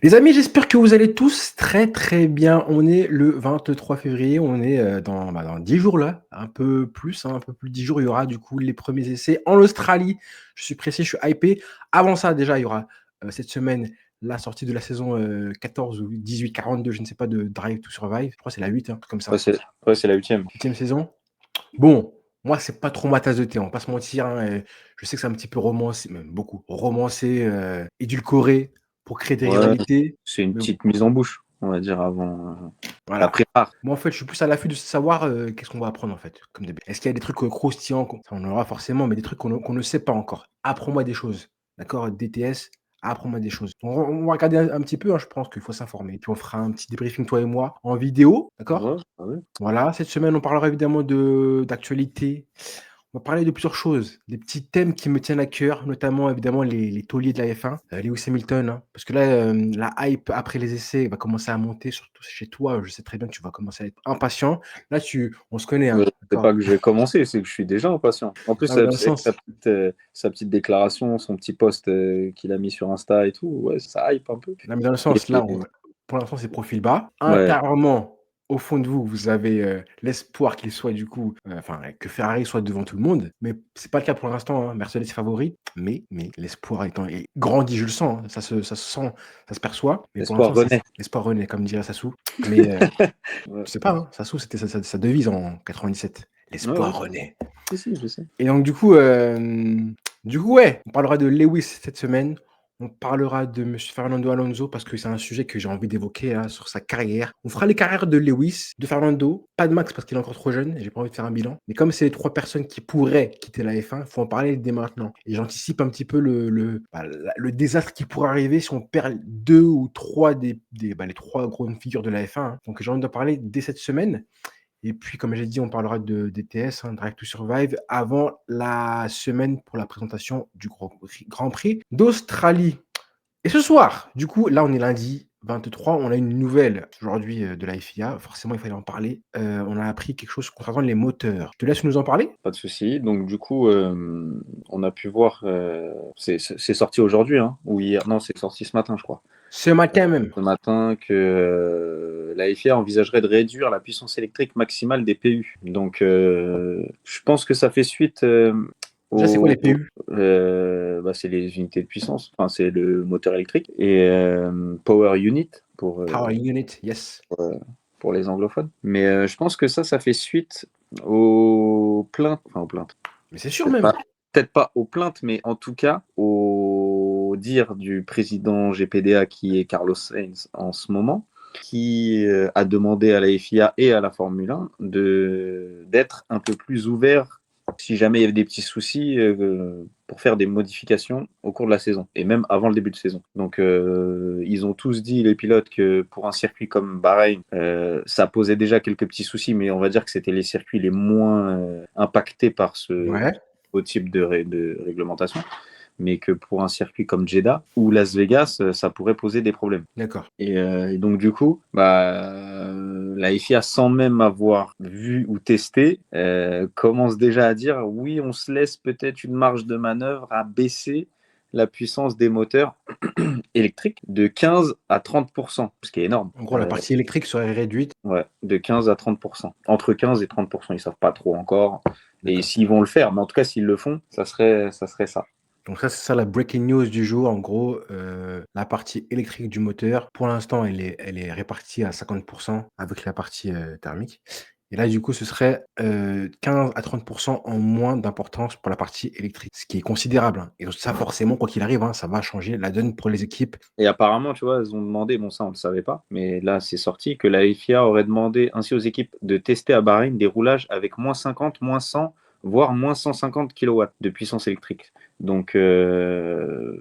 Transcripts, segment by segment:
Les amis, j'espère que vous allez tous très très bien. On est le 23 février, on est dans 10 jours là, un peu plus, hein, un peu plus de 10 jours. Il y aura du coup les premiers essais en Australie. Je suis pressé, je suis hypé. Avant ça, déjà, il y aura cette semaine la sortie de la saison 14 ou 18-42, je ne sais pas, de Drive to Survive. Je crois que c'est la 8, un truc comme Ouais, ça. c'est la huitième. 8e saison. Bon, moi, c'est pas trop ma tasse de thé, on va pas se mentir, hein, je sais que c'est un petit peu romancé, même beaucoup romancé, édulcoré pour créer des Ouais, rivalités. c'est une Mais petite mise en bouche, on va dire, avant la voilà. prépare. Moi, en fait, je suis plus à l'affût de savoir, qu'est-ce qu'on va apprendre, en fait, comme d'hab Est-ce qu'il y a des trucs, croustillants qu'on ça, on en aura forcément, mais des trucs qu'on ne sait pas encore. Apprends-moi des choses, d'accord? DTS, apprends-moi des choses. On va regarder un petit peu, hein, je pense qu'il faut s'informer. Puis on fera un petit débriefing, toi et moi, en vidéo, d'accord? Ouais, bah ouais. Voilà, cette semaine, on parlera évidemment de d'actualité. On va parler de plusieurs choses, des petits thèmes qui me tiennent à cœur, notamment évidemment les tauliers de la F1, Lewis Hamilton, hein, parce que là, la hype après les essais va commencer à monter, surtout chez toi. Je sais très bien que tu vas commencer à être impatient. Là, on se connaît, hein, C'est d'accord? pas que je vais commencer, c'est que je suis déjà impatient. En plus, Non, mais dans le avec sens, sa petite déclaration, son petit post qu'il a mis sur Insta et tout, ouais, ça hype un peu. non, mais dans le Et, sens, là, pour l'instant, c'est profil bas. ouais, Intérieurement, au fond de vous, vous avez l'espoir qu'il soit du coup, enfin, que Ferrari soit devant tout le monde, mais c'est pas le cas pour l'instant, hein. Mercedes est favori, mais l'espoir étant est grandi, je le sens, hein, ça se sent, ça se perçoit, mais pour l'espoir l'instant, c'est renaît. l'espoir renaît, comme dirait Sassou. Mais Ouais, je sais pas, hein, Sassou, c'était sa devise en 97. ouais, ouais. L'espoir renaît. Si, je sais. Et donc du coup, ouais, on parlera de Lewis cette semaine. On parlera de monsieur Fernando Alonso parce que c'est un sujet que j'ai envie d'évoquer, hein, sur sa carrière. On fera les carrières de Lewis, de Fernando, pas de Max parce qu'il est encore trop jeune et j'ai pas envie de faire un bilan. Mais comme c'est les 3 personnes qui pourraient quitter la F1, faut en parler dès maintenant. Et j'anticipe un petit peu le désastre qui pourrait arriver si on perd 2 ou 3 les 3 grandes figures de la F1, hein. Donc j'ai envie d'en parler dès cette semaine. Et puis, comme j'ai dit, on parlera de DTS, hein, Drive to Survive, avant la semaine pour la présentation du Grand Prix d'Australie. Et ce soir, du coup, là, on est lundi 23, on a une nouvelle aujourd'hui de la FIA. Forcément, il fallait en parler. On a appris quelque chose concernant les moteurs. Je te laisse nous en parler. Pas de souci. Donc, du coup, on a pu voir, c'est sorti aujourd'hui, hein, ou hier, non, c'est sorti ce matin, je crois. Ce matin même. Ce matin que la FIA envisagerait de réduire la puissance électrique maximale des PU. Donc, je pense que ça fait suite Déjà, c'est quoi les au, PU? c'est les unités de puissance, enfin, c'est le moteur électrique, et Power Unit Power Unit, yes. pour les anglophones. Mais je pense que ça fait suite aux plaintes, enfin aux plaintes. Mais c'est sûr Peut-être même. pas, peut-être pas aux plaintes, mais en tout cas au dire du président GPDA qui est Carlos Sainz en ce moment, qui a demandé à la FIA et à la Formule 1 d'être un peu plus ouvert si jamais il y avait des petits soucis pour faire des modifications au cours de la saison et même avant le début de saison. Donc ils ont tous dit, les pilotes, que pour un circuit comme Bahreïn, ça posait déjà quelques petits soucis, mais on va dire que c'était les circuits les moins impactés par ce Ouais, type de réglementation, mais que pour un circuit comme Jeddah ou Las Vegas, ça pourrait poser des problèmes. d'accord. Et donc, du coup, la FIA, sans même avoir vu ou testé, commence déjà à dire oui, on se laisse peut-être une marge de manœuvre à baisser la puissance des moteurs électriques de 15 à 30%, ce qui est énorme. En gros, la partie électrique serait réduite. Ouais, de 15 à 30%. Entre 15 et 30%, ils ne savent pas trop encore. Et D'accord. s'ils vont le faire, mais en tout cas, s'ils le font, ça serait ça. Donc ça, c'est ça la breaking news du jour. En gros, la partie électrique du moteur, pour l'instant, elle est répartie à 50 avec la partie, thermique. Et là, du coup, ce serait, 15 à 30 en moins d'importance pour la partie électrique, ce qui est considérable, hein. Et donc ça, forcément, quoi qu'il arrive, hein, ça va changer la donne pour les équipes. Et apparemment, tu vois, elles ont demandé, bon ça on ne le savait pas, mais là c'est sorti, que la FIA aurait demandé ainsi aux équipes de tester à Bahreïn des roulages avec moins 50, moins 100, voire moins 150 kilowatts de puissance électrique. Donc, ce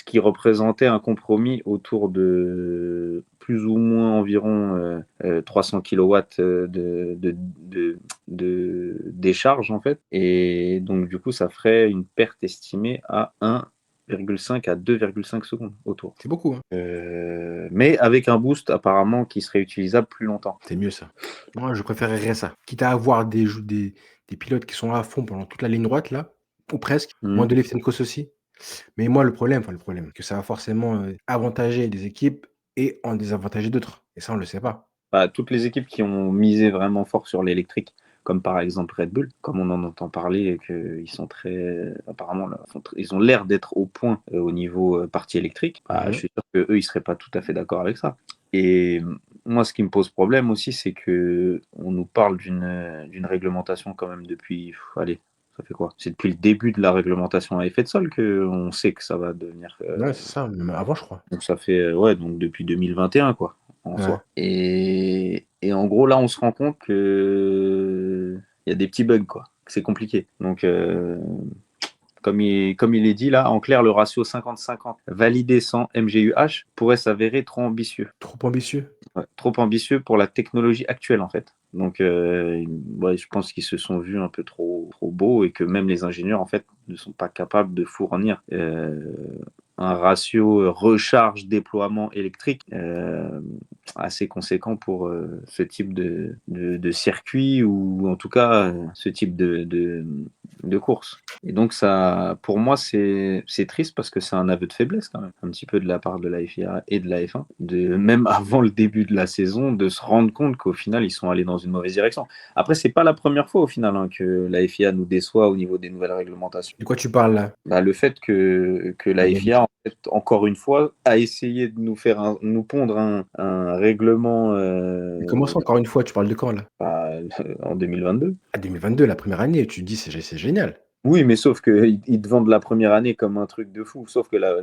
qui représentait un compromis autour de plus ou moins environ 300 kilowatts de décharge en fait. Et donc, du coup, ça ferait une perte estimée à 1,5 à 2,5 secondes autour. C'est beaucoup, hein. Mais avec un boost apparemment qui serait utilisable plus longtemps. C'est mieux ça. Moi, je préférerais ça. Quitte à avoir des pilotes qui sont à fond pendant toute la ligne droite là, ou presque, Mmh. moins de lift and coast aussi. Mais moi, le problème, que ça va forcément, avantager des équipes et en désavantager d'autres et ça, on le sait pas. Bah, toutes les équipes qui ont misé vraiment fort sur l'électrique, comme par exemple Red Bull, comme on en entend parler et qu'ils sont très apparemment là, ils ont l'air d'être au point au niveau partie électrique, bah, je Mmh. suis sûr que eux ils seraient pas tout à fait d'accord avec ça. Et moi, ce qui me pose problème aussi, c'est que on nous parle d'une réglementation quand même depuis, allez, ça fait quoi? C'est depuis le début de la réglementation à effet de sol qu'on sait que ça va devenir. Ouais, c'est ça, même avant, je crois. Donc ça fait ouais, donc depuis 2021 quoi, en Ouais. soi. Et en gros là, on se rend compte que il y a des petits bugs quoi, que c'est compliqué. Donc comme il est dit là, en clair, le ratio 50-50 validé sans MGUH pourrait s'avérer trop ambitieux. Trop ambitieux? Ouais, trop ambitieux pour la technologie actuelle en fait. Donc ouais, je pense qu'ils se sont vus un peu trop beaux et que même les ingénieurs en fait ne sont pas capables de fournir un ratio recharge-déploiement électrique assez conséquent pour ce type de circuit ou en tout cas ce type de course. Et donc ça, pour moi, c'est triste parce que c'est un aveu de faiblesse quand même, un petit peu de la part de la FIA et de la F1, même avant le début de la saison, de se rendre compte qu'au final, ils sont allés dans une mauvaise direction. Après, c'est pas la première fois au final hein, que la FIA nous déçoit au niveau des nouvelles réglementations. De quoi tu parles là? Bah, le fait que la Il y a des FIA, en fait, encore une fois, a essayé de nous pondre un règlement mais comment ça encore une fois? Tu parles de quand là? bah, en 2022. Ah 2022, la première année, tu dis: «C'est génial». Oui, mais sauf qu'ils te vendent la première année comme un truc de fou. Sauf que la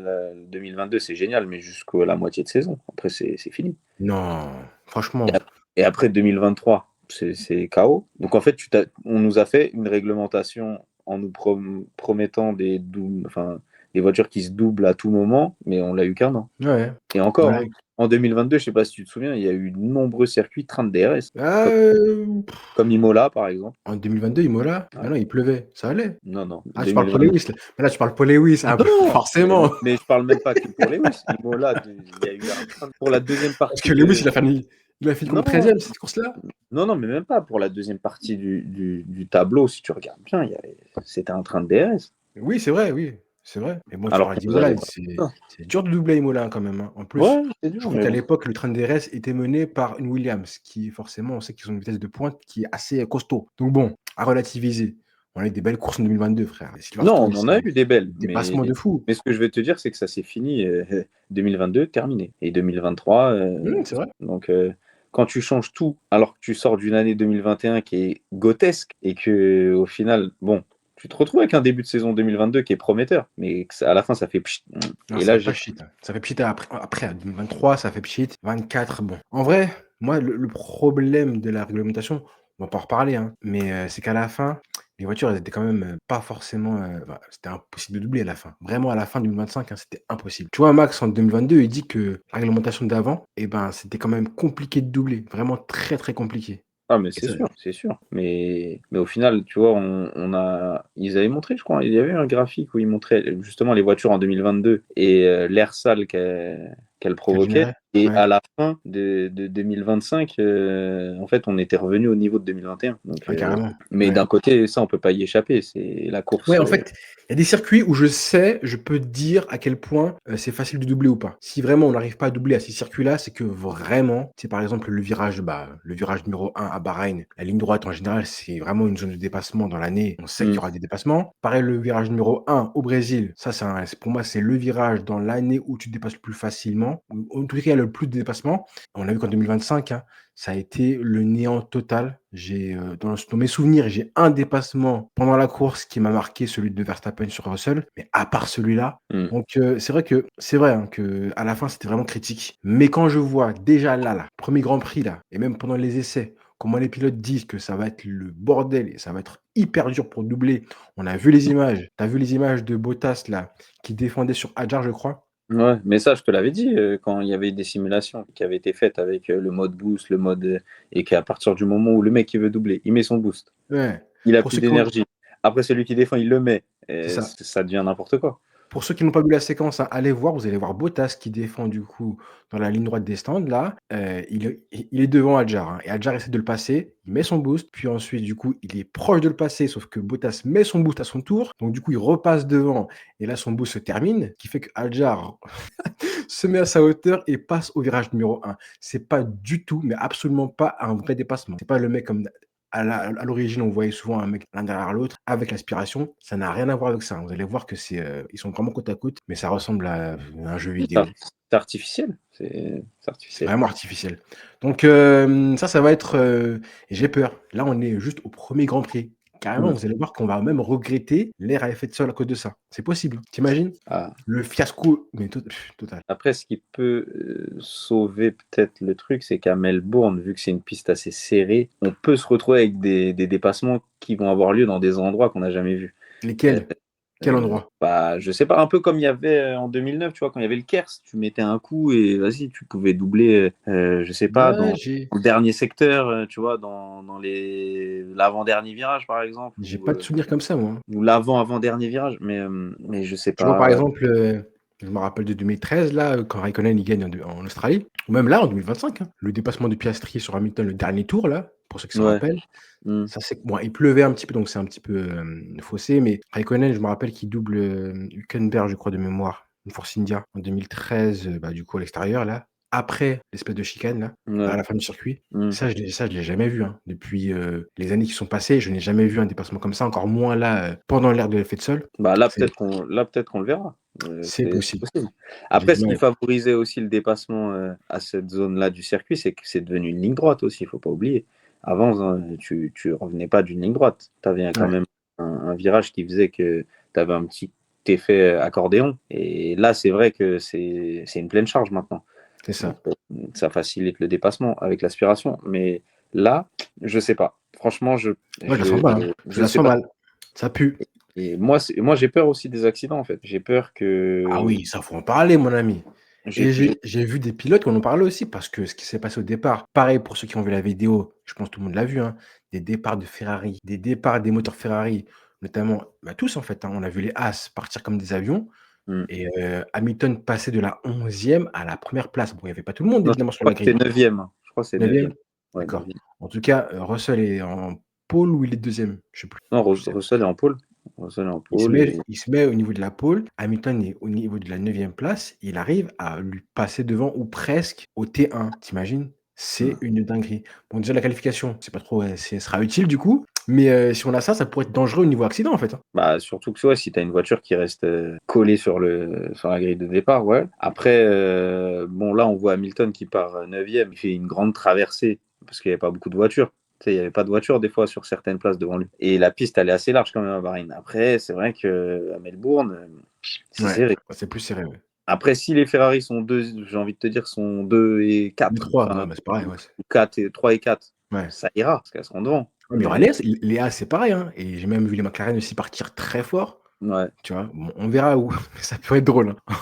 2022, c'est génial, mais jusqu'à la moitié de saison. Après, c'est fini. Non, Et, franchement, ap- et après 2023, c'est KO. Donc en fait, on nous a fait une réglementation en nous promettant enfin, des voitures qui se doublent à tout moment, mais on l'a eu qu'un an. ouais. Et encore, Voilà. hein, en 2022, je sais pas si tu te souviens, il y a eu de nombreux circuits 30 DRS, Ah, comme Imola par exemple. en 2022, Imola? Ah Ouais. non, il pleuvait, ça allait. Non, non, Ah, tu parles pour 2022. Lewis là? Mais là, tu parles pour Lewis, ah bah, Non, forcément, mais je parle même pas que pour Lewis. Imola, il y a eu pour la deuxième parce partie que Lewis, de. il a fini comme Non, 13e cette course-là? non, non, mais même pas pour la deuxième partie du tableau. Si tu regardes bien, c'était un train de DRS. Oui, c'est vrai, oui, c'est vrai. Mais bon, tu Alors parles qu'on nous avait d'Imola, pas fait ça. c'est dur de doubler Imola quand même, hein. En plus, Ouais, c'est je dur, crois mais qu'à bon. l'époque, le train de DRS était mené par une Williams qui forcément, on sait qu'ils ont une vitesse de pointe qui est assez costaud. Donc bon, à relativiser. On a eu des belles courses en 2022 frère. Non, Silverstone on en aussi, a eu des belles, dépassement de fou. mais ce que je vais te dire, c'est que ça s'est fini 2022, terminé. Et 2023, C'est vrai. donc quand tu changes tout, alors que tu sors d'une année 2021 qui est grotesque, et que au final, bon, tu te retrouves avec un début de saison 2022 qui est prometteur, mais à la fin, ça fait pchit. Non, Et ça là, fait pas pchit, hein. Ça fait pchit après 2023, ça fait pchit. 24, bon. En vrai, moi, le problème de la réglementation, on va pas en reparler, hein, mais c'est qu'à la fin, les voitures, elles étaient quand même, pas forcément, bah, c'était impossible de doubler à la fin. Vraiment à la fin 2025, hein, c'était impossible. Tu vois, Max, en 2022, il dit que la réglementation d'avant, et ben, c'était quand même compliqué de doubler, vraiment très, très compliqué ah, mais et c'est ça sûr, c'est sûr. Mais au final, tu vois, ils avaient montré, je crois, il y avait un graphique où ils montraient justement les voitures en 2022 et l'air sale qu'elles qu'elle provoquaient. générait. Et Ouais, à la fin de 2025, en fait, on était revenu au niveau de 2021. Donc, ouais, carrément, mais ouais. d'un côté, ça, on peut pas y échapper. C'est la Ouais, course. en fait, il y a des circuits où je peux te dire à quel point, c'est facile de doubler ou pas. Si vraiment on n'arrive pas à doubler à ces circuits-là, c'est que vraiment, c'est par exemple le virage, bah, le virage numéro 1 à Bahreïn, la ligne droite en général, c'est vraiment une zone de dépassement dans l'année. On sait qu'il y Mm. aura des dépassements. Pareil, le virage numéro 1 au Brésil, ça pour moi, c'est le virage dans l'année où tu te dépasses le plus facilement, ou en tout cas, il y a le plus de dépassements. On a vu qu'en 2025, hein, ça a été le néant total. Dans mes souvenirs, j'ai un dépassement pendant la course qui m'a marqué, celui de Verstappen sur Russell, mais à part celui-là, Mm. donc c'est vrai, hein, qu'à la fin, c'était vraiment critique. Mais quand je vois déjà là, 1er Grand Prix là, et même pendant les essais, comment les pilotes disent que ça va être le bordel et ça va être hyper dur pour doubler. On a vu les images. Tu as vu les images de Bottas là, qui défendait sur Hadjar, je crois? Ouais, mais ça, je te l'avais dit quand il y avait des simulations qui avaient été faites avec le mode boost, le mode et qu'à partir du moment où le mec il veut doubler, il met son boost. Ouais. Il a Pour plus ceux qui ont d'énergie. Après, celui qui défend, il le met. c'est Et ça. ça devient n'importe quoi. Pour ceux qui n'ont pas vu la séquence, hein, allez voir, vous allez voir Bottas qui défend du coup dans la ligne droite des stands là, il est devant Hadjar, hein, et Hadjar essaie de le passer, il met son boost, puis ensuite du coup, il est proche de le passer, sauf que Bottas met son boost à son tour, donc du coup, il repasse devant et là son boost se termine, ce qui fait que Hadjar se met à sa hauteur et passe au virage numéro 1. C'est pas du tout, mais absolument pas un vrai dépassement. C'est pas le mec comme à l'origine, on voyait souvent un mec l'un derrière l'autre avec l'aspiration. Ça n'a rien à voir avec ça. Vous allez voir que ils sont vraiment côte à côte, mais ça ressemble à un jeu vidéo. C'est artificiel. C'est C'est artificiel. vraiment artificiel. Donc, ça va être. J'ai peur. Là, on est juste au premier Grand Prix. Carrément, Mm. vous allez voir qu'on va même regretter l'ère à effet de sol à cause de ça. C'est possible. T'imagines? Ah. Le fiasco, mais total. Après, ce qui peut sauver peut-être le truc, c'est qu'à Melbourne, vu que c'est une piste assez serrée, on peut se retrouver avec des dépassements qui vont avoir lieu dans des endroits qu'on n'a jamais vus. Lesquels? Quel endroit? Bah, je sais pas, un peu comme il y avait en 2009, tu vois, quand il y avait le Kers, tu mettais un coup et vas-y, tu pouvais doubler, je sais pas, Ouais, dans le dernier secteur, tu vois, dans l'avant-dernier virage, par exemple, j'ai pas de souvenir comme ça, moi, hein. ou l'avant-avant-dernier virage, mais je sais Tu vois, par pas. exemple, je me rappelle de 2013, là, quand Raikkonen il gagne en Australie, ou même là, en 2025, hein, le dépassement de Piastri sur Hamilton, le dernier tour, là, pour ceux qui s'en Ouais. rappellent. Mm. Ça, c'est bon, il pleuvait un petit peu, donc c'est un petit peu faussé, mais Raikkonen, je me rappelle qu'il double Hülkenberg, je crois, de mémoire, une Force India, en 2013, bah, du coup, à l'extérieur, là, après l'espèce de chicane, là, à Ouais. la fin du circuit. Mm. Ça, je l'ai jamais vu, hein. Depuis les années qui sont passées, je n'ai jamais vu un dépassement comme ça, encore moins là, pendant l'ère de l'effet de sol. Bah là, C'est peut-être qu'on le verra. c'est C'est possible. possible. J'ai Après, du ce qui mal. favorisait aussi le dépassement à cette zone-là du circuit, c'est que c'est devenu une ligne droite aussi, il faut pas oublier. Avant, tu revenais pas d'une ligne droite. Tu avais quand Ouais, même un virage qui faisait que tu avais un petit effet accordéon. Et là, c'est vrai que c'est une pleine charge maintenant. c'est Donc, ça. ça facilite le dépassement avec l'aspiration. Mais là, je sais pas. Franchement, Moi, je la sens mal, hein. Je je la sais sens pas. mal. Ça pue. Et moi j'ai peur aussi des accidents, en fait. J'ai peur Ah que. oui, ça, faut en parler, mon ami. Et j'ai- j'ai vu des pilotes qui en ont parlé aussi parce que ce qui s'est passé au départ, pareil pour ceux qui ont vu la vidéo, je pense que tout le monde l'a vu, hein, des départs de Ferrari, des départs des moteurs Ferrari, notamment, bah, tous en fait, hein, on a vu les As partir comme des avions Hmm. et Hamilton passer de la 11e à la première place. Bon, il y avait pas tout le monde Non, je évidemment sur crois la que c'est grille. neuvième. Je crois que c'est 9e? neuvième. Ouais, D'accord. neuvième. En tout cas, Russell est en pole ou il est 2e? Je sais plus. Non, Je sais Russell est en pôle. Russell est en Il se pôle met et. il se met au niveau de la pole, Hamilton est au niveau de la 9e place, il arrive à lui passer devant ou presque au T1. Tu C'est Hmm. une dinguerie. Bon, déjà la qualification, c'est pas trop, si elle sera utile du coup, mais si on a ça, ça pourrait être dangereux au niveau accident en fait, hein. Bah, surtout que ouais, si tu as une voiture qui reste collée sur la grille de départ, ouais. Après, bon, là, on voit Hamilton qui part neuvième. Il fait une grande traversée parce qu'il n'y avait pas beaucoup de voitures. Tu sais, il n'y avait pas de voiture des fois sur certaines places devant lui. Et la piste, elle est assez large quand même à Bahreïn. Après, c'est vrai qu'à Melbourne, c'est Ouais, serré. c'est plus serré, ouais. Après, si les Ferrari sont deux, j'ai envie de te dire, sont 2 et Les 4, 3, ouais, enfin, bah, c'est pareil, ou ouais, 4 et 3 et 4, ouais. ça ira parce qu'elles seront devant. Ouais, mais il y aura Mais les As, c'est pareil, hein, et j'ai même vu les McLaren aussi partir très fort, ouais. tu vois? Bon, on verra où, ça peut être drôle, hein,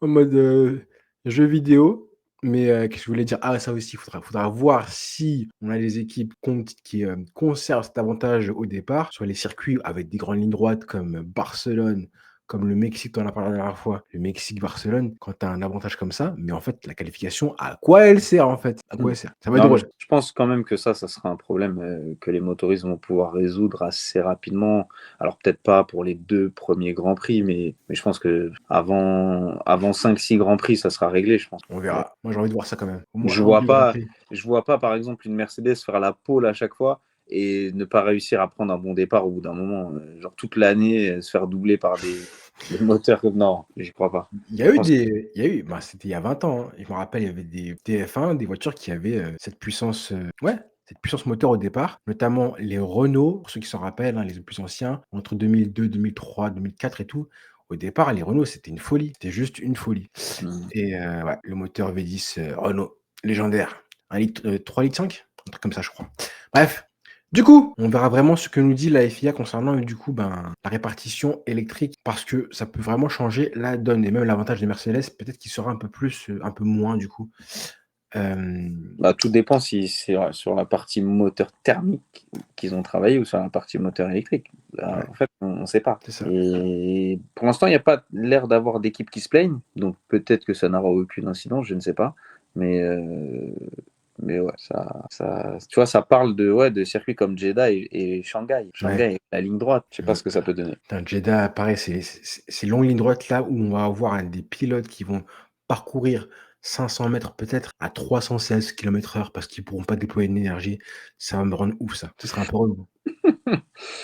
en mode, jeu vidéo, mais qu'est-ce que je voulais dire? Ah, ça aussi, il faudra voir si on a des équipes qui conservent cet avantage au départ sur les circuits avec des grandes lignes droites comme Barcelone, comme le Mexique, tu en as parlé la dernière fois. Le Mexique, Barcelone, quand tu as un avantage comme ça, mais en fait, la qualification, à quoi elle sert, en fait? À quoi Mm. elle sert? Ça va être Non, mais drôle. je pense quand même que ça sera un problème que les motoristes vont pouvoir résoudre assez rapidement. Alors peut-être pas pour les 2 premiers Grands Prix, mais je pense que avant 5-6 Grands Prix, ça sera réglé, je pense. On verra. Moi, j'ai envie de voir ça quand même. Au moins Je un ou vois 2 Grands pas, Prix. je vois pas par exemple une Mercedes faire la pole à chaque fois et ne pas réussir à prendre un bon départ au bout d'un moment. Genre toute l'année, se faire doubler par des moteurs comme. Non, j'y crois pas. Je pense. Bah, c'était il y a 20 ans, hein. Je me rappelle, il y avait des TF1, des voitures qui avaient, cette puissance, ouais, cette puissance moteur au départ, notamment les Renault, pour ceux qui s'en rappellent, hein, les plus anciens, entre 2002, 2003, 2004 et tout. Au départ, les Renault, c'était une folie, c'était juste une folie Mm. et ouais, le moteur V10, Renault, légendaire. 1 litre, 3 litres 5? Un truc comme ça, je crois. Bref, du coup, on verra vraiment ce que nous dit la FIA concernant, du coup, ben, la répartition électrique parce que ça peut vraiment changer la donne et même l'avantage des Mercedes, peut-être qu'il sera un peu plus, un peu moins du coup, Tout dépend si c'est sur la partie moteur thermique qu'ils ont travaillé ou sur la partie moteur électrique. Là, Ouais, en fait, on ne sait pas. c'est ça. Et pour l'instant, il n'y a pas l'air d'avoir d'équipe qui se plaignent. Donc peut-être que ça n'aura aucun incident, je ne sais pas. Mais, ouais, tu vois, ça parle de circuits comme Jeddah et Shanghai. Ouais. Shanghai, la ligne droite, je ne sais pas ce que ça peut donner. Putain, Jeddah, pareil, c'est longue ligne droite là où on va avoir des pilotes qui vont parcourir 500 mètres peut-être à 316 km/h parce qu'ils pourront pas déployer d'énergie. Ça va me rendre ouf ça. Ce sera un peu relou.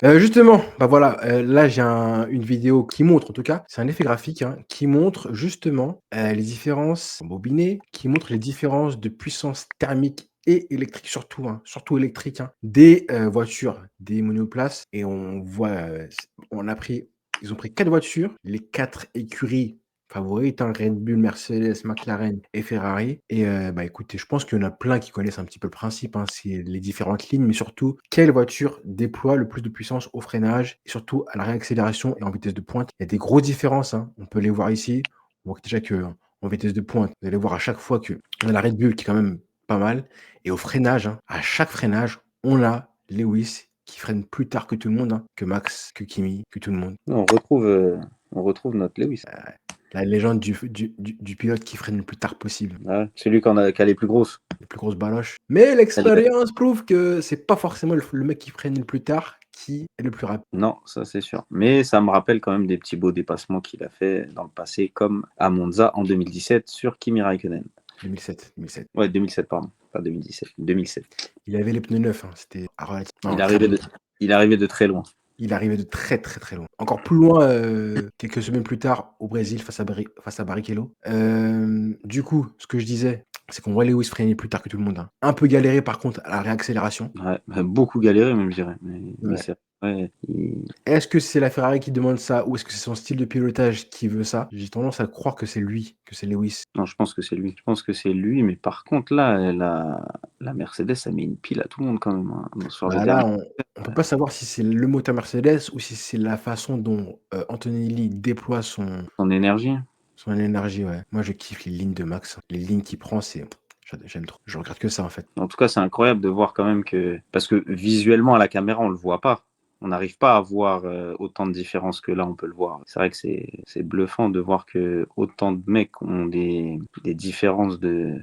Justement, bah voilà, là j'ai une vidéo qui montre en tout cas, c'est un effet graphique, hein, qui montre justement, les différences bobinées, qui montre les différences de puissance thermique et électrique surtout, hein, surtout électrique, hein, des, voitures, des monoplaces et on voit, ils ont pris 4 voitures, les 4 écuries favorites, hein, Red Bull, Mercedes, McLaren et Ferrari et bah, écoutez, je pense qu'il y en a plein qui connaissent un petit peu le principe, hein, c'est les différentes lignes, mais surtout quelle voiture déploie le plus de puissance au freinage et surtout à la réaccélération et en vitesse de pointe. Il y a des grosses différences, hein, on peut les voir ici. On voit déjà qu'en vitesse de pointe, vous allez voir à chaque fois qu'on a la Red Bull qui est quand même pas mal et au freinage, hein, à chaque freinage, on a Lewis qui freine plus tard que tout le monde, hein, que Max, que Kimi, que tout le monde. On retrouve notre Lewis. La légende du pilote qui freine le plus tard possible. Ouais, celui qui a les plus grosses. Les plus grosses baloches. Mais l'expérience prouve que c'est pas forcément le mec qui freine le plus tard qui est le plus rapide. Non, ça c'est sûr. Mais ça me rappelle quand même des petits beaux dépassements qu'il a fait dans le passé, comme à Monza en 2017 sur Kimi Raikkonen. 2007. Ouais, 2007, pardon. Pas 2017, 2007. Il avait les pneus neufs, hein, c'était Il arrivait de très loin. Il arrivait de très, très, très loin. Encore plus loin, quelques semaines plus tard au Brésil face à Barrichello. Du coup, ce que je disais, c'est qu'on voit Lewis freiner plus tard que tout le monde, hein. Un peu galéré par contre à la réaccélération. Ouais, beaucoup galéré même, je dirais. Mais Ouais. c'est vrai. Est-ce que c'est la Ferrari qui demande ça ou est-ce que c'est son style de pilotage qui veut ça? J'ai tendance à croire que c'est lui, que c'est Lewis. Non, je pense que c'est lui. Je pense que c'est lui, mais par contre, là, la Mercedes a mis une pile à tout le monde quand même, hein, sur les Bah derniers. là, on peut pas savoir si c'est le moteur Mercedes ou si c'est la façon dont, Antonelli déploie Son énergie. son énergie, ouais. Moi, je kiffe les lignes de Max, hein. Les lignes qu'il prend, j'aime trop. Je regarde que ça, en fait. En tout cas, c'est incroyable de voir quand même que. Parce que visuellement, à la caméra, on le voit pas. On n'arrive pas à voir autant de différences que là, on peut le voir. C'est vrai que c'est bluffant de voir que autant de mecs ont des différences de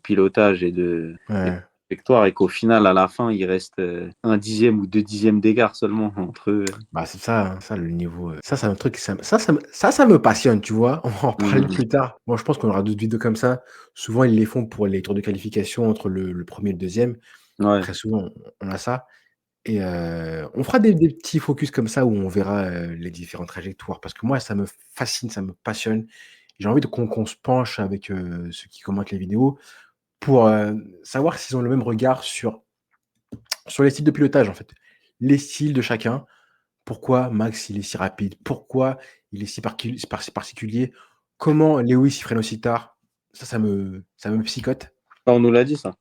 pilotage et de Ouais. victoire et qu'au final, à la fin, il reste 1/10 ou 2/10 d'écart seulement entre eux. Bah, c'est ça, hein, ça le niveau, ça c'est un truc, ça me passionne, tu vois? On va en parler plus tard. Moi, je pense qu'on aura d'autres vidéos comme ça. Souvent, ils les font pour les tours de qualification entre le 1er et le 2e. Ouais. Très souvent, on a ça et on fera des petits focus comme ça où on verra, les différentes trajectoires parce que moi, ça me fascine, ça me passionne. J'ai envie qu'on se penche avec, ceux qui commentent les vidéos pour, savoir s'ils ont le même regard sur les styles de pilotage, en fait. Les styles de chacun. Pourquoi Max, il est si rapide? Pourquoi il est si particulier? Comment Lewis, il freine aussi tard? Ça me psychote. On nous l'a dit ça.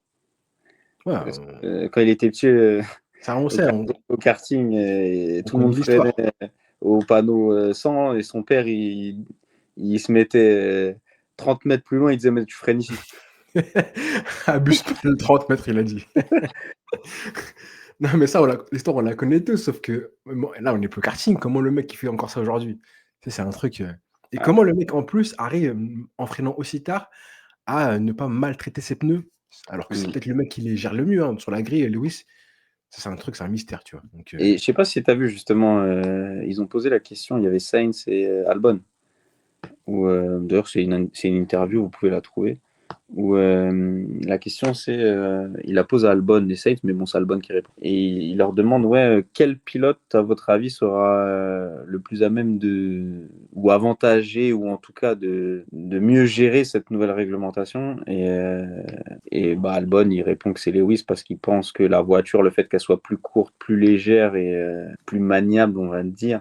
Ouais, Parce que, quand il était petit ça on sait, au karting, on tout le connaît monde freinait l'histoire. au panneau 100 et son père, il se mettait 30 mètres plus loin, il disait mais tu freines ici. Abuse pas de 30 mètres, il a dit. Non, mais ça, l'histoire, on la connaît tous, sauf que là, on est plus au karting. Comment le mec, il fait encore ça aujourd'hui? Tu sais, c'est un truc. Et Ah, comment le mec, en plus, arrive, en freinant aussi tard, à ne pas maltraiter ses pneus? Alors que c'est mm. peut-être le mec qui les gère le mieux, hein, sur la grille, Lewis. Ça, c'est un truc, c'est un mystère, tu vois? Donc, Et je sais pas si tu as vu justement, ils ont posé la question, il y avait Sainz et Albon. D'ailleurs, c'est une interview, vous pouvez la trouver. Où la question c'est, il la pose à Albon et Sainz, mais bon, c'est Albon qui répond. Et il leur demande, ouais, quel pilote, à votre avis, sera le plus à même ou avantagé, ou en tout cas de mieux gérer cette nouvelle réglementation. Et bah, Albon, il répond que c'est Lewis parce qu'il pense que la voiture, le fait qu'elle soit plus courte, plus légère et plus maniable, on va dire,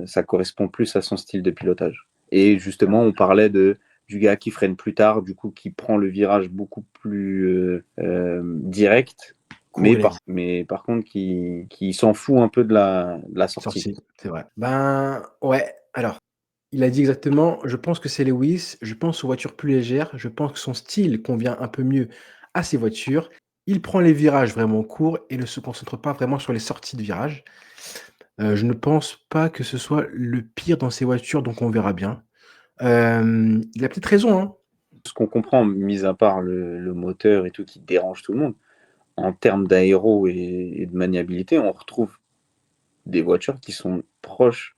ça correspond plus à son style de pilotage. Et justement, on parlait du gars qui freine plus tard, du coup qui prend le virage beaucoup plus direct, court, il a dit. mais par contre qui s'en fout un peu de la sortie. Sorti, c'est vrai. Ben, ouais, alors, Il a dit exactement: «Je pense que c'est Lewis, je pense aux voitures plus légères, je pense que son style convient un peu mieux à ces voitures. Il prend les virages vraiment courts et ne se concentre pas vraiment sur les sorties de virages. Je ne pense pas que ce soit le pire dans ces voitures, donc on verra bien». Il a peut-être raison, hein. Ce qu'on comprend, mis à part le moteur et tout qui dérange tout le monde, en termes d'aéro et de maniabilité, on retrouve des voitures qui sont proches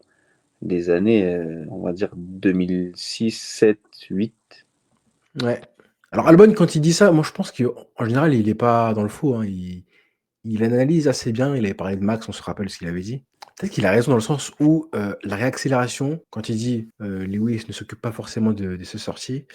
des années, on va dire 2006, 7, 8. Ouais. Alors Albon, quand il dit ça, moi je pense qu'en général, il est pas dans le faux, hein. Il analyse assez bien. Il avait parlé de Max, on se rappelle ce qu'il avait dit. Peut-être qu'il a raison dans le sens où, la réaccélération, quand il dit, Lewis ne s'occupe pas forcément de ses sorties,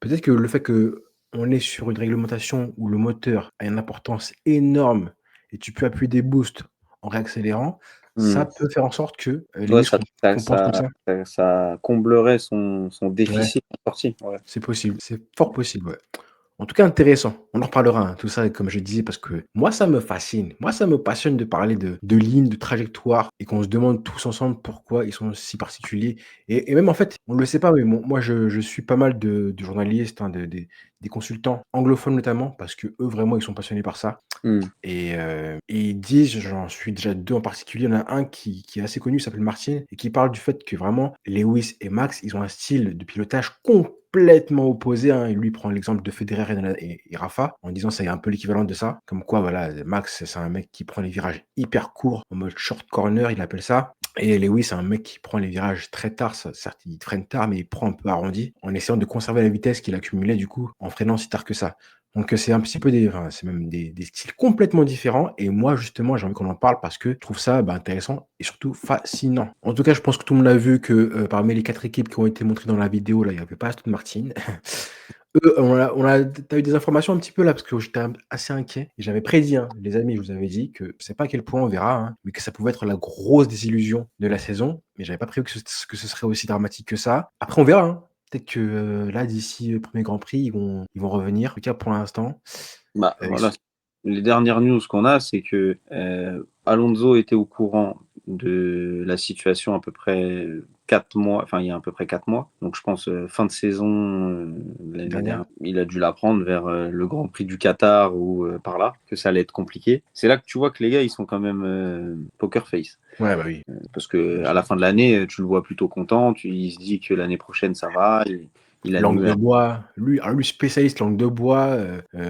peut-être que le fait qu'on est sur une réglementation où le moteur a une importance énorme et tu peux appuyer des boosts en réaccélérant, ça Mmh. peut faire en sorte que, Ouais, Lewis compense ça comme ça. ça comblerait son Ouais, déficit en sortie, ouais. c'est possible, c'est fort possible, ouais. En tout cas intéressant. On en reparlera, hein, tout ça, comme je disais, parce que moi, ça me fascine. Moi, ça me passionne de parler de lignes, de trajectoires et qu'on se demande tous ensemble pourquoi ils sont si particuliers et même, en fait, on ne le sait pas, mais moi, je suis pas mal de journalistes, hein, des consultants anglophones notamment, parce qu'eux, vraiment, ils sont passionnés par ça Mmh. et ils disent, j'en suis déjà 2 en particulier, il y en a un qui est assez connu, il s'appelle Martin et qui parle du fait que vraiment Lewis et Max, ils ont un style de pilotage complètement opposé, hein. Et lui, il prend l'exemple de Federer et Rafa en disant: «C'est un peu l'équivalent de ça». Comme quoi, voilà, Max, c'est un mec qui prend les virages hyper courts, en mode short corner, il appelle ça et Lewis, c'est un mec qui prend les virages très tard, certes, il freine tard, mais il prend un peu arrondi en essayant de conserver la vitesse qu'il accumulait, du coup, en freinant si tard que ça. Donc, c'est un petit peu c'est même des styles complètement différents et moi, justement, j'ai envie qu'on en parle parce que je trouve ça, bah, intéressant et surtout fascinant. En tout cas, je pense que tout le monde a vu que, parmi les 4 équipes qui ont été montrées dans la vidéo, là, il y avait pas Aston Martin. Eux, tu as eu des informations un petit peu là? Parce que j'étais assez inquiet et j'avais prédit, hein, les amis, je vous avais dit que je sais pas à quel point on verra, hein, mais que ça pouvait être la grosse désillusion de la saison, mais j'avais pas prévu que ce serait aussi dramatique que ça. Après on verra, hein. Peut-être que, là, d'ici le 1er Grand Prix, ils vont revenir. En tout cas, pour l'instant, Bah, ils voilà, s les dernières news qu'on a, c'est que, Alonso était au courant de la situation à peu près 4 mois, enfin, il y a à peu près 4 mois. Donc je pense, fin de saison, de l'année dernière. dernière. Il a dû l'apprendre vers, le Grand Prix du Qatar ou, par là, que ça allait être compliqué. C'est là que tu vois que les gars, ils sont quand même, poker face. Ouais, bah, oui. Parce qu'à la fin de l'année, tu le vois plutôt content, il se dit que l'année prochaine, ça va, il a Langue noué de un. bois, lui spécialiste langue de bois,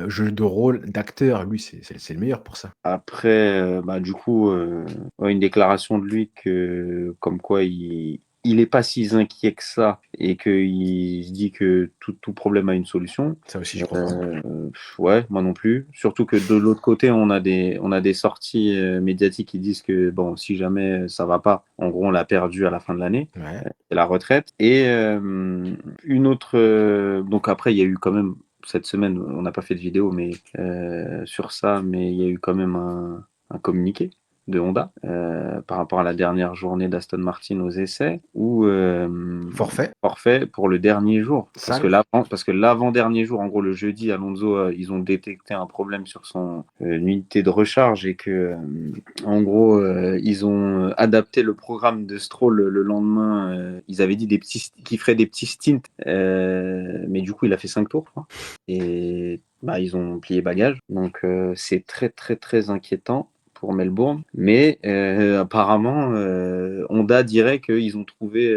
jeu de rôle, d'acteur, lui c'est le meilleur pour ça. Après, bah, du coup, ouais, une déclaration de lui que comme quoi il est pas si inquiet que ça et qu'il se dit que tout problème a une solution. Ça aussi, j'y crois pas. Ouais, moi non plus. Surtout que de l'autre côté, on a des sorties, médiatiques qui disent que bon, si jamais ça va pas, en gros, on l'a perdu à la fin de l'année, Ouais, c'est la retraite et une autre, donc après il y a eu quand même cette semaine, on n'a pas fait de vidéo, mais sur ça, mais il y a eu quand même un communiqué de Honda par rapport à la dernière journée d'Aston Martin aux essais, où forfait, forfait pour le dernier jour. sale. Parce que l'avant-dernier jour, en gros le jeudi, Alonso, ils ont détecté un problème sur son unité de recharge et que en gros ils ont adapté le programme de Stroll le lendemain. Ils avaient dit qu'ils feraient des petits stints, mais du coup il a fait 5 tours, je crois. Et bah, ils ont plié bagage. Donc c'est très très très inquiétant pour Melbourne. Mais apparemment, Honda dirait qu'ils ont trouvé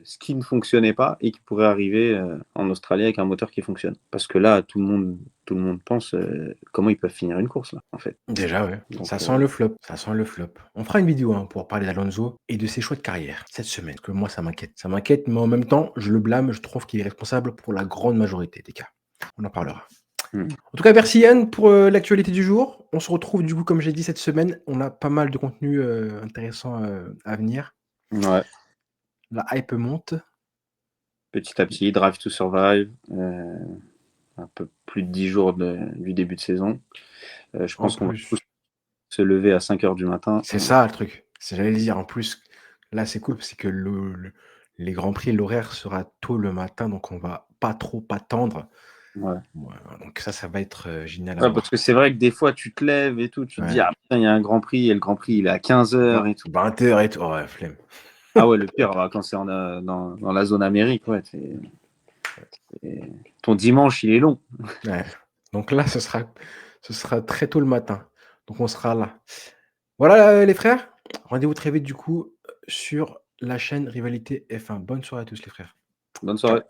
ce qui ne fonctionnait pas et qui pourrait arriver en Australie avec un moteur qui fonctionne. Parce que là, tout le monde pense comment ils peuvent finir une course là, en fait. Déjà, ouais, Donc ça sent le flop, ça sent le flop. On fera une vidéo, hein, pour parler d'Alonso et de ses choix de carrière cette semaine, parce que moi ça m'inquiète. Ça m'inquiète, mais en même temps, je le blâme, je trouve qu'il est responsable pour la grande majorité des cas. On en parlera. hmm. En tout cas, merci Yann pour, l'actualité du jour. On se retrouve du coup, comme j'ai dit cette semaine, on a pas mal de contenu, intéressant, à venir. Ouais, La hype monte. petit à petit, Drive to Survive, un peu plus de 10 jours du début de saison. Je En pense qu'on va tous plus se lever à 5 heures du matin. c'est ça le truc, c'est j'allais le dire. En plus, là, c'est cool, c'est que les grands prix, l'horaire sera tôt le matin, donc on va pas trop attendre. Ouais. Voilà, donc ça va être, génial à Ouais, parce voir. que c'est vrai que des fois, tu te lèves et tout, tu te dis, Ouais, ah putain, il y a un Grand Prix et le Grand Prix, il est à 15 heures et tout. 20h et tout. Oh ouais, flemme. Ah ouais, le pire, quand c'est dans la zone Amérique, ouais, ton dimanche, il est long. Ouais. Donc là, ce sera très tôt le matin. Donc on sera là. Voilà, les frères. Rendez-vous très vite du coup sur la chaîne Rivalité F1. Bonne soirée à tous les frères. Bonne soirée.